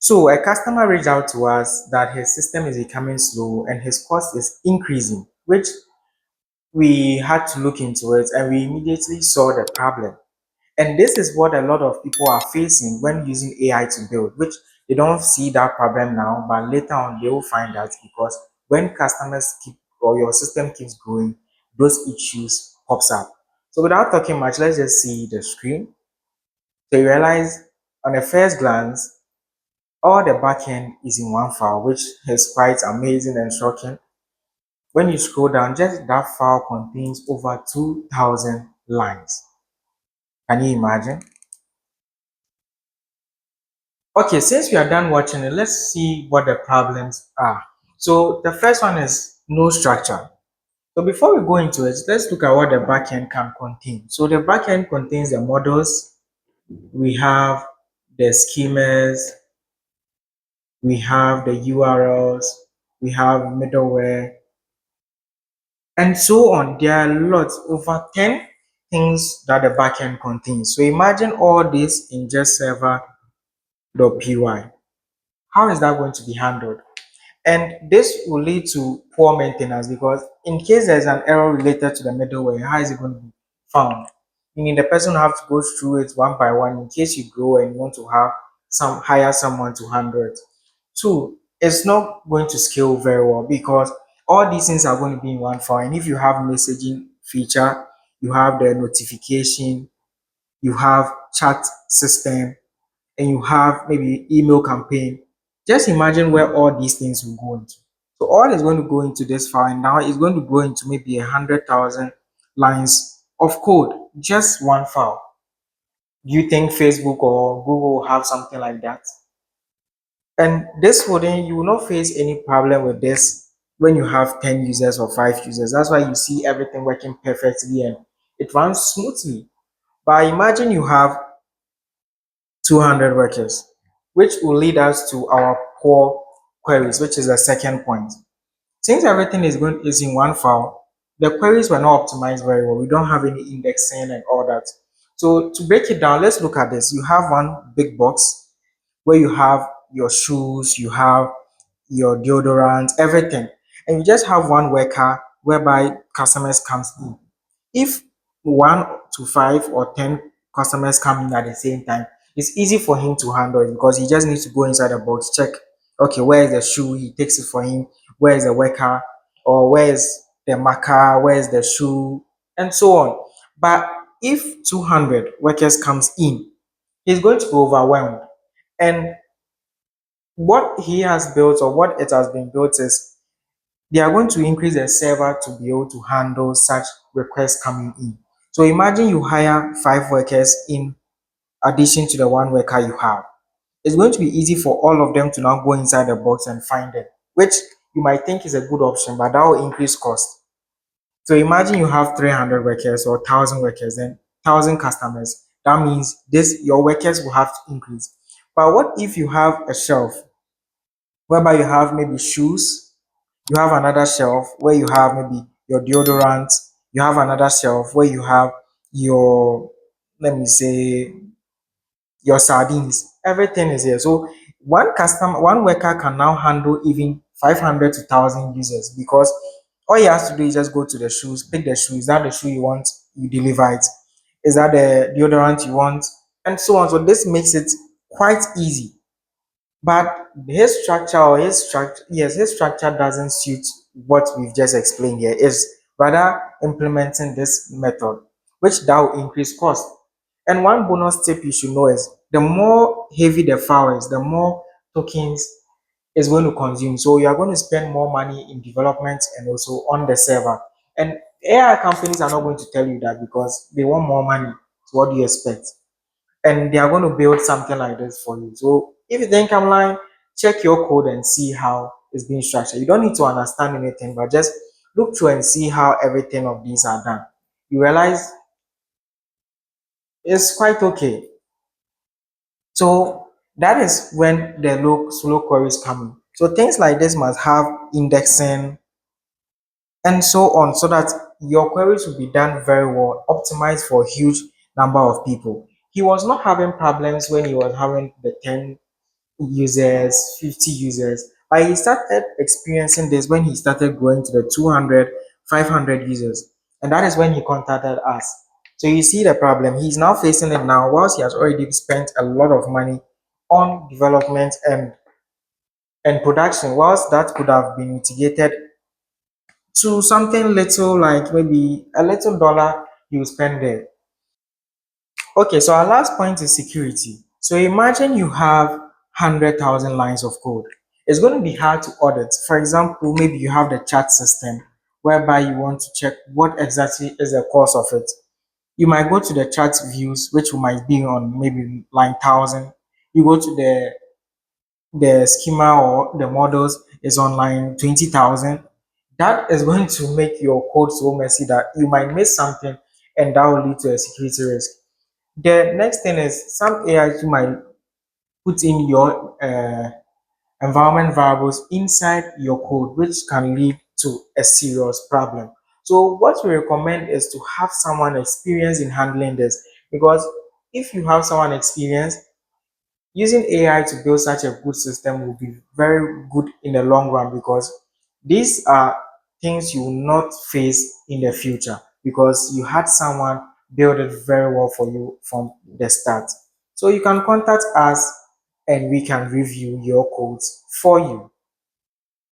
So a customer reached out to us that his system is becoming slow and his cost is increasing, which we had to look into it and we immediately saw the problem. And this is what a lot of people are facing when using AI to build, which they don't see that problem now, but later on they will find out because when customers keep or your system keeps growing, those issues pops up. So without talking much, let's just see the screen. So you realize on a first glance, all the backend is in one file, which is quite amazing and shocking. When you scroll down, just that file contains over 2,000 lines. Can you imagine? Okay, since we are done watching it, let's see what the problems are. So the first one is no structure. So before we go into it, let's look at what the backend can contain. So the backend contains the models, we have the schemas, we have the URLs, we have middleware, and so on. There are lots, over 10 things that the backend contains. So imagine all this in just server.py. How is that going to be handled? And this will lead to poor maintenance because in case there's an error related to the middleware, how is it going to be found? Meaning the person will have to go through it one by one in case you grow and you want to have some hire someone to handle it. Two, it's not going to scale very well because all these things are going to be in one file. And if you have messaging feature, you have the notification, you have chat system, and you have maybe email campaign, just imagine where all these things will go into. So all is going to go into this file, and now it's going to go into maybe 100,000 lines of code, just one file. Do you think Facebook or Google will have something like that? And this wouldn't, you will not face any problem with this when you have 10 users or 5 users. That's why you see everything working perfectly and it runs smoothly. But imagine you have 200 workers, which will lead us to our core queries, which is the second point. Since everything is in one file, the queries were not optimized very well. We don't have any indexing and all that. So to break it down, let's look at this. You have one big box where you have your shoes, you have your deodorant, everything, and you just have one worker whereby customers comes in. If 1 to 5 or 10 customers come in at the same time, it's easy for him to handle it because he just needs to go inside the box, check, okay, where is the shoe? He takes it for him. Where is the worker? Or where is the marker? Where is the shoe? And so on. But if 200 workers comes in, he's going to be overwhelmed. And what he has built or what it has been built is they are going to increase the server to be able to handle such requests coming in. So imagine you hire 5 workers in addition to the one worker you have. It's going to be easy for all of them to now go inside the box and find it, which you might think is a good option, but that will increase cost. So imagine you have 300 workers or 1,000 workers and 1,000 customers. That means this your workers will have to increase. But what if you have a shelf whereby you have maybe shoes, you have another shelf where you have maybe your deodorant, you have another shelf where you have your, let me say, your sardines, everything is here. So one worker can now handle even 500 to 1,000 users because all he has to do is just go to the shoes, pick the shoe. Is that the shoe you want? You deliver it. Is that the deodorant you want? And so on. So this makes it quite easy. But his structure or his structure, yes, his structure doesn't suit what we've just explained here. Is rather implementing this method, which that will increase cost. And one bonus tip you should know is the more heavy the file is, the more tokens is going to consume. So you are going to spend more money in development and also on the server. And AI companies are not going to tell you that because they want more money. So what do you expect? And they are going to build something like this for you. So if you think I'm lying, check your code and see how it's being structured. You don't need to understand anything, but just look through and see how everything of these are done. You realize it's quite okay. So that is when the low slow queries come in. So things like this must have indexing and so on, so that your queries will be done very well, optimized for a huge number of people. He was not having problems when he was having the 10 users, 50 users. But he started experiencing this when he started growing to the 200, 500 users. And that is when he contacted us. So you see the problem. He's now facing it now, whilst he has already spent a lot of money on development and production, whilst that could have been mitigated to something little, like maybe a little dollar you spend there. Okay, so our last point is security. So imagine you have 100,000 lines of code. It's going to be hard to audit. For example, maybe you have the chat system whereby you want to check what exactly is the cause of it. You might go to the chat views, which might be on maybe line 1,000. You go to the schema or the models is on line 20,000. That is going to make your code so messy that you might miss something, and that will lead to a security risk. The next thing is some AI you might put in your environment variables inside your code, which can lead to a serious problem. So, what we recommend is to have someone experienced in handling this, because if you have someone experienced, using AI to build such a good system will be very good in the long run, because these are things you will not face in the future because you had someone build it very well for you from the start. So you can contact us and we can review your codes for you.